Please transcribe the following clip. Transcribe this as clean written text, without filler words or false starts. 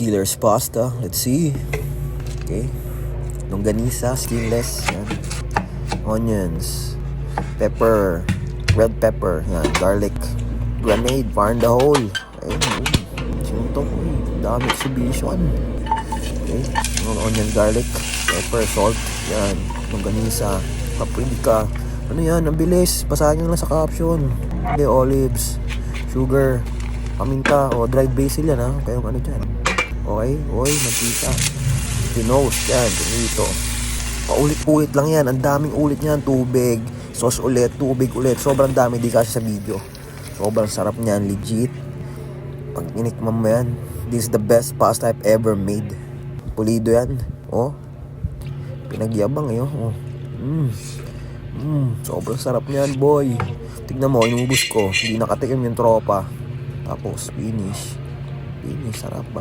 Killer's pasta. Let's see. Okay. Longganisa, skinless. Yan. Onions. Pepper. Red pepper. Yan. Garlic. Grenade. Fire in the hole. Ayun. Sino to? Dami exhibition. Okay. Onion, garlic. Pepper, salt. Yan. Longganisa. Paprika. Ano yan? Ang bilis. Basahin nyo lang sa caption. Okay, olives. Sugar. Paminta. O dried basil yan ha. Kayong ano dyan. Okay. Oil. Mantika. Pinos. Yan. Tomato. Paulit-ulit lang yan. Ang daming ulit yan. Tubig. Sauce ulit. Tubig ulit. Sobrang dami. Di kasi sa video. Sobrang sarap niyan. Legit. Pag inikman mo yan. This is the best pasta I've ever made. Pulido yan. Oh. Pinagyabang eh. Oh. Sobrang sarap niyan, boy. Tignan mo, inubos ko. Hindi nakatikim yung tropa. Tapos, finish. Finish, sarap ba?